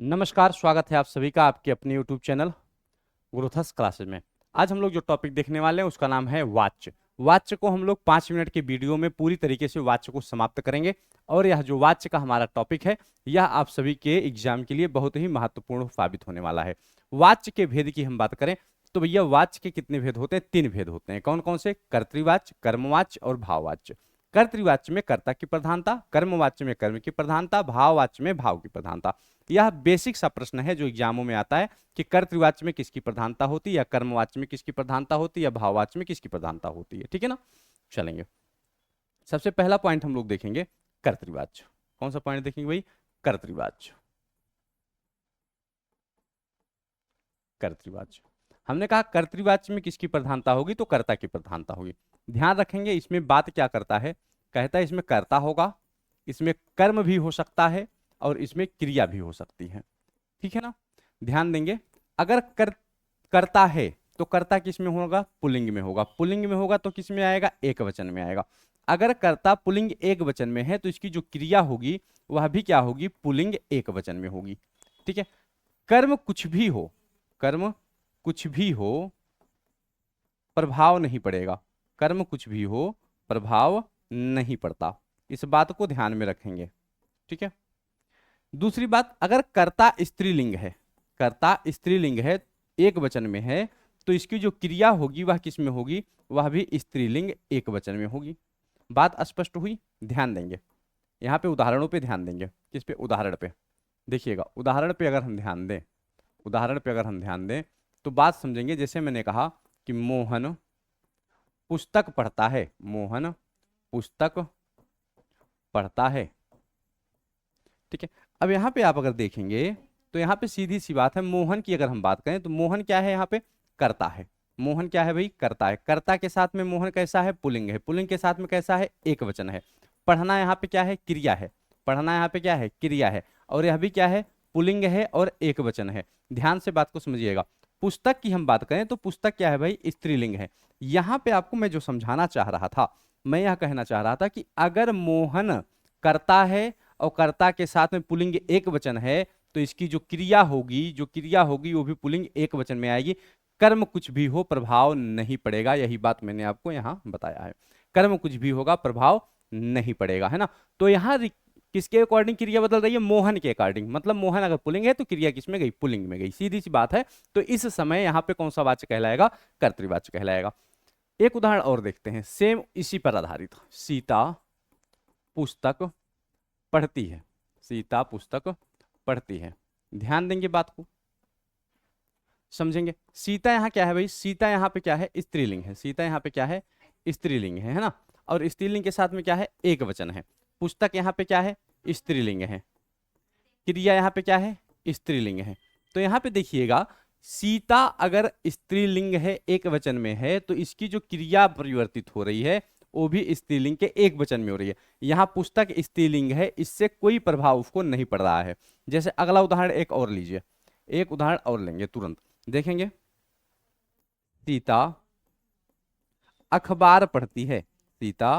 नमस्कार, स्वागत है आप सभी का आपके अपने YouTube चैनल गुरुथस क्लासेज में। आज हम लोग जो टॉपिक देखने वाले हैं उसका नाम है वाच्य। वाच्य को हम लोग 5 मिनट के वीडियो में पूरी तरीके से वाच्य को समाप्त करेंगे और यह जो वाच्य का हमारा टॉपिक है यह आप सभी के एग्जाम के लिए बहुत ही महत्वपूर्ण साबित होने वाला है। वाच्य के भेद की हम बात करें तो भैया वाच्य के कितने भेद होते हैं? 3 भेद होते हैं। कौन कौन से? कर्तृवाच्य, कर्मवाच्य और भाववाच्य। कर्तृवाच्य में कर्ता की प्रधानता, कर्मवाच्य में कर्म की प्रधानता, भाववाच्य में भाव की प्रधानता। यह बेसिक सा प्रश्न है जो एग्जामों में आता है कि कर्तृवाच्य में किसकी प्रधानता होती है, या कर्मवाच्य में किसकी प्रधानता होती है, या भाववाच्य में किसकी प्रधानता होती है। ठीक है ना, चलेंगे। सबसे पहला पॉइंट हम लोग देखेंगे कर्तृवाच्य। कौन सा पॉइंट देखेंगे भाई? कर्तृवाच्य। कर्तृवाच्य हमने कहा कर्तृवाच्य में किसकी प्रधानता होगी? तो कर्ता की प्रधानता होगी। ध्यान रखेंगे इसमें बात क्या करता है, कहता है इसमें कर्ता होगा, इसमें कर्म भी हो सकता है और इसमें क्रिया भी हो सकती है। ठीक है ना, ध्यान देंगे। अगर कर्ता है तो कर्ता किस में होगा? पुल्लिंग में होगा। पुल्लिंग में होगा तो किस में आएगा? एक वचन में आएगा। अगर कर्ता पुल्लिंग एक वचन में है तो इसकी जो क्रिया होगी वह भी क्या होगी? पुल्लिंग एक वचन में होगी। ठीक है, कर्म कुछ भी हो, कर्म कुछ भी हो, प्रभाव नहीं पड़ेगा। कर्म कुछ भी हो, प्रभाव नहीं पड़ता। इस बात को ध्यान में रखेंगे। ठीक है, दूसरी बात, अगर कर्ता स्त्रीलिंग है, कर्ता स्त्रीलिंग है, एक वचन में है, तो इसकी जो क्रिया होगी वह किस में होगी? वह भी स्त्रीलिंग एक वचन में होगी। बात स्पष्ट हुई? ध्यान देंगे यहाँ पे, उदाहरणों पे ध्यान देंगे। किस पे? उदाहरण पे देखिएगा। उदाहरण पे अगर हम ध्यान दें, उदाहरण पे अगर हम ध्यान दें तो बात समझेंगे। जैसे मैंने कहा कि मोहन पुस्तक पढ़ता है, मोहन पुस्तक पढ़ता है। ठीक है, अब यहाँ पे आप अगर देखेंगे तो यहाँ पे सीधी सी बात है, मोहन की अगर हम बात करें तो मोहन क्या है? यहाँ पे करता है। मोहन क्या है भाई? करता है। कर्ता के साथ में मोहन कैसा है? पुल्लिंग है। पुल्लिंग के साथ में कैसा है? एक वचन है। पढ़ना यहाँ पे क्या है? क्रिया है। पढ़ना यहाँ पे क्या है? क्रिया है। और यह भी क्या है? पुल्लिंग है और एक वचन है। ध्यान से बात को समझिएगा। पुस्तक की हम बात करें तो पुस्तक क्या है भाई? स्त्रीलिंग है। यहाँ पे आपको मैं जो समझाना चाह रहा था, मैं यह कहना चाह रहा था कि अगर मोहन करता है और कर्ता के साथ में पुल्लिंग एक वचन है तो इसकी जो क्रिया होगी, जो क्रिया होगी वो भी पुल्लिंग एक वचन में आएगी। कर्म कुछ भी हो, प्रभाव नहीं पड़ेगा। यही बात मैंने आपको यहाँ बताया है। कर्म कुछ भी होगा, प्रभाव नहीं पड़ेगा, है ना। तो यहाँ किसके अकॉर्डिंग क्रिया बदल रही है? मोहन के अकॉर्डिंग। मतलब मोहन अगर पुल्लिंग है तो क्रिया किस में गई? पुल्लिंग में गई। सीधी सी बात है। तो इस समय यहाँ पे कौन सा वाच्य कहलाएगा? कर्तृवाच्य कहलाएगा। एक उदाहरण और देखते हैं, सेम इसी पर आधारित। सीता पुस्तक पढ़ती है। सीता पुस्तक पढ़ती है। ध्यान देंगे, बात को समझेंगे। सीता यहाँ क्या है भाई? सीता यहाँ पे क्या है? स्त्रीलिंग है। सीता यहाँ पे क्या है? स्त्रीलिंग है ना। और स्त्रीलिंग के साथ में क्या है? एक वचन है। पुस्तक यहाँ पे क्या है? स्त्रीलिंग है। क्रिया यहाँ पे क्या है? स्त्रीलिंग है। तो यहाँ पे देखिएगा, सीता अगर स्त्रीलिंग है, एक वचन में है, तो इसकी जो क्रिया परिवर्तित हो रही है वो भी स्त्रीलिंग के एक वचन में हो रही है। यहाँ पुस्तक स्त्रीलिंग है, इससे कोई प्रभाव उसको नहीं पड़ रहा है। जैसे अगला उदाहरण एक और लीजिए, एक उदाहरण और लेंगे, तुरंत देखेंगे। सीता अखबार पढ़ती है। सीता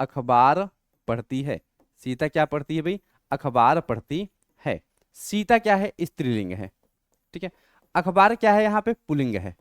अखबार पढ़ती है। सीता क्या पढ़ती है भाई? अखबार पढ़ती है। सीता क्या है? स्त्रीलिंग है। ठीक है, अखबार क्या है? यहाँ पे पुल्लिंग है।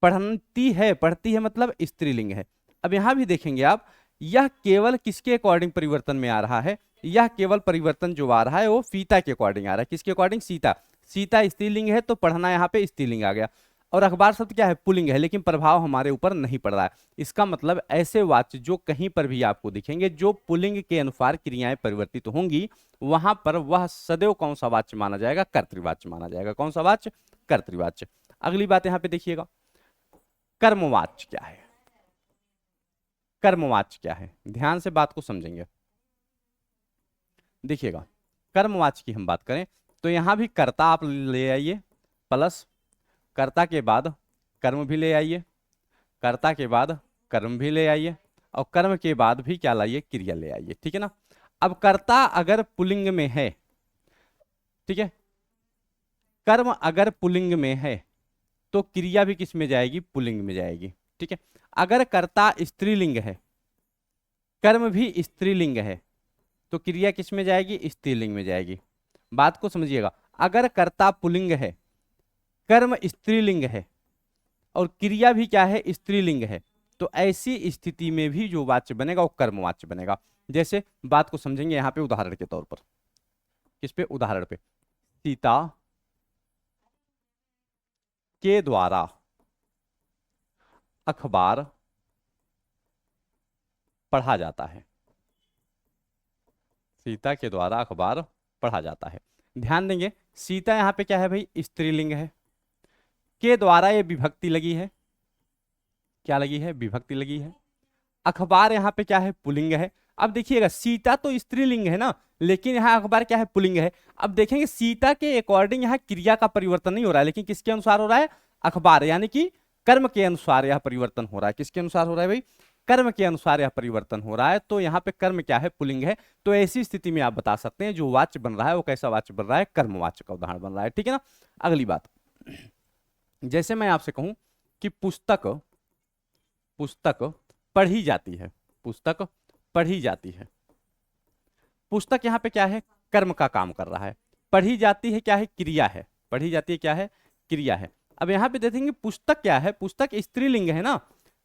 पढ़ती है, पढ़ती है मतलब स्त्रीलिंग है। अब यहां भी देखेंगे आप, यह केवल किसके अकॉर्डिंग परिवर्तन में आ रहा है? यह केवल परिवर्तन जो आ रहा है वो फीता के अकॉर्डिंग आ रहा है। किसके अकॉर्डिंग? सीता। सीता स्त्रीलिंग है तो पढ़ना यहाँ पे स्त्रीलिंग आ गया। और अखबार शब्द क्या है? पुल्लिंग है, लेकिन प्रभाव हमारे ऊपर नहीं पड़ रहा है। इसका मतलब ऐसे वाच्य जो कहीं पर भी आपको दिखेंगे जो पुल्लिंग के अनुसार क्रियाएं परिवर्तित होंगी, वहां पर वह सदैव कौन सा वाच्य माना जाएगा? कर्तृवाच्य माना जाएगा। कौन सा वाच्य? कर्तृवाच्य। अगली बात यहां पे देखिएगा, कर्मवाच्य क्या है? कर्मवाच्य क्या है? ध्यान से बात को समझेंगे। देखिएगा, कर्मवाच्य की हम बात करें तो यहां भी कर्ता आप ले आइए, प्लस कर्ता के बाद कर्म भी ले आइए, कर्ता के बाद कर्म भी ले आइए, और कर्म के बाद भी क्या लाइए? क्रिया ले आइए। ठीक है ना। अब कर्ता अगर पुल्लिंग में है, ठीक है, कर्म अगर पुल्लिंग में है तो क्रिया भी किस में जाएगी? पुल्लिंग में जाएगी। ठीक है, अगर कर्ता स्त्रीलिंग है, कर्म भी स्त्रीलिंग है, तो क्रिया किस में जाएगी? स्त्रीलिंग में जाएगी। बात को समझिएगा। अगर कर्ता पुल्लिंग है, कर्म स्त्रीलिंग है और क्रिया भी क्या है, स्त्रीलिंग है, तो ऐसी स्थिति में भी जो वाच्य बनेगा वो कर्मवाच्य बनेगा। जैसे बात को समझेंगे यहां पे उदाहरण के तौर पर। किस पे? उदाहरण पे। सीता के द्वारा अखबार पढ़ा जाता है। सीता के द्वारा अखबार पढ़ा जाता है। ध्यान देंगे सीता यहां पे क्या है भाई, स्त्रीलिंग है। के द्वारा ये विभक्ति लगी है, क्या लगी है, विभक्ति लगी है। अखबार यहाँ पे क्या है, पुल्लिंग है। अब देखिएगा सीता तो स्त्रीलिंग है ना, लेकिन यहाँ अखबार क्या है, पुल्लिंग है। अब देखेंगे सीता के अकॉर्डिंग यहाँ क्रिया का परिवर्तन नहीं हो रहा है, लेकिन किसके अनुसार हो रहा है, अखबार, यानी कि कर्म के अनुसार यह परिवर्तन हो रहा है। किसके अनुसार हो रहा है भाई, कर्म के अनुसार यह परिवर्तन हो रहा है। तो यहाँ पे कर्म क्या है, पुल्लिंग है। तो ऐसी स्थिति में आप बता सकते हैं जो वाच्य बन रहा है वो कैसा वाच्य बन रहा है, कर्मवाच्य का उदाहरण बन रहा है। ठीक है ना। अगली बात, जैसे मैं आपसे कहूं कि पुस्तक पढ़ी जाती है, पुस्तक पढ़ी जाती है। पुस्तक यहां पे क्या है, कर्म का काम कर रहा है। पढ़ी जाती है क्या है, क्रिया है। पढ़ी जाती है क्या है, क्रिया है। अब यहां पे देखेंगे पुस्तक क्या है, पुस्तक स्त्रीलिंग है ना,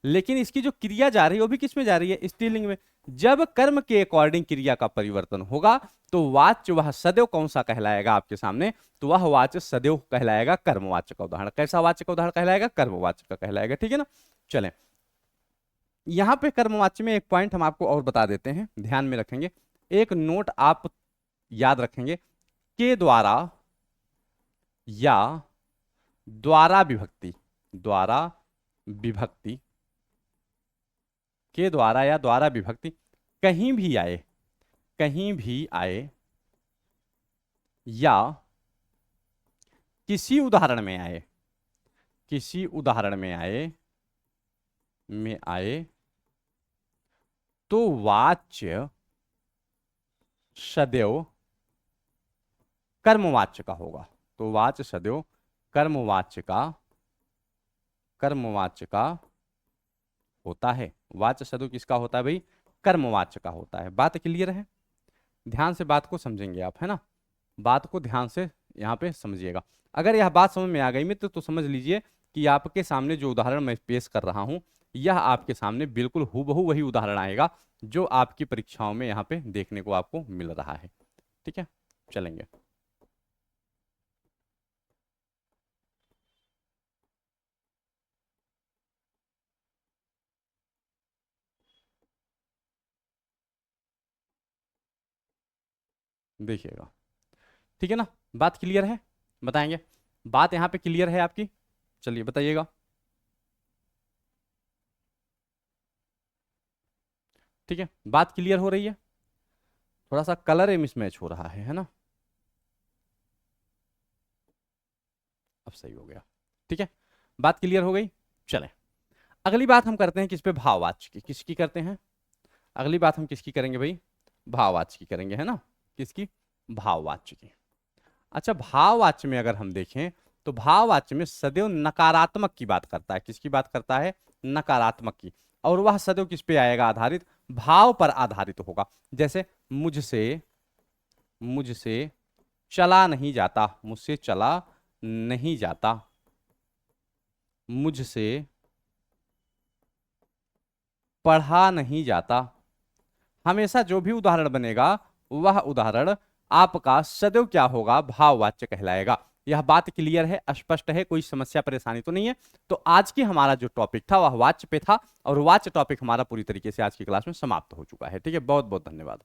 लेकिन इसकी जो क्रिया जा रही है वो भी किस में जा रही है, स्त्रीलिंग में। जब कर्म के अकॉर्डिंग क्रिया का परिवर्तन होगा तो वाच्य वह सदैव कौन सा कहलाएगा आपके सामने, तो वह वाच्य सदैव कहलाएगा कर्मवाच्य का उदाहरण। कैसा वाच्य का उदाहरण कहलाएगा, कर्मवाच्य का कहलाएगा। ठीक है ना। चलें, यहां पे कर्मवाच्य में एक पॉइंट हम आपको और बता देते हैं, ध्यान में रखेंगे। एक नोट आप याद रखेंगे, के द्वारा या द्वारा विभक्ति, द्वारा विभक्ति, के द्वारा या द्वारा विभक्ति कहीं भी आए, कहीं भी आए या किसी उदाहरण में आए, किसी उदाहरण में आए तो वाच्य सदैव कर्मवाच्य का होगा। तो वाच्य सदैव कर्मवाच्य का होता है। वाच्य सदैव किसका होता है भाई, कर्मवाच्य का होता है। बात क्लियर है, ध्यान से बात को समझेंगे आप, है ना। बात को ध्यान से यहाँ पे समझिएगा। अगर यह बात समझ में आ गई मित्र तो समझ लीजिए कि आपके सामने जो उदाहरण मैं पेश कर रहा हूं यह आपके सामने बिल्कुल हूबहू वही उदाहरण आएगा जो आपकी परीक्षाओं में यहाँ पे देखने को आपको मिल रहा है। ठीक है, चलेंगे। देखिएगा, ठीक है ना, बात क्लियर है, बताएंगे। बात यहाँ पे क्लियर है आपकी, चलिए बताइएगा। ठीक है, बात क्लियर हो रही है। थोड़ा सा कलर मिसमैच हो रहा है ना। अब सही हो गया। ठीक है, बात क्लियर हो गई। चले, अगली बात हम करते हैं किस पे, भाववाच्य की। किसकी करते हैं, अगली बात हम किसकी करेंगे भाई, भाववाच्य की करेंगे, है ना। किसकी, भाववाच्य की। अच्छा, भाववाच्य में अगर हम देखें तो भाववाच्य में सदैव नकारात्मक की बात करता है। किसकी बात करता है, नकारात्मक की। और वह सदैव किस पे आएगा, आधारित, भाव पर आधारित होगा। जैसे मुझसे चला नहीं जाता, मुझसे चला नहीं जाता, मुझसे पढ़ा नहीं जाता। हमेशा जो भी उदाहरण बनेगा वह उदाहरण आपका सदैव क्या होगा, भाववाच्य कहलाएगा। यह बात क्लियर है, स्पष्ट है, कोई समस्या परेशानी तो नहीं है। तो आज की हमारा जो टॉपिक था वह वाच्य पे था और वाच्य टॉपिक हमारा पूरी तरीके से आज की क्लास में समाप्त हो चुका है। ठीक है, बहुत बहुत धन्यवाद।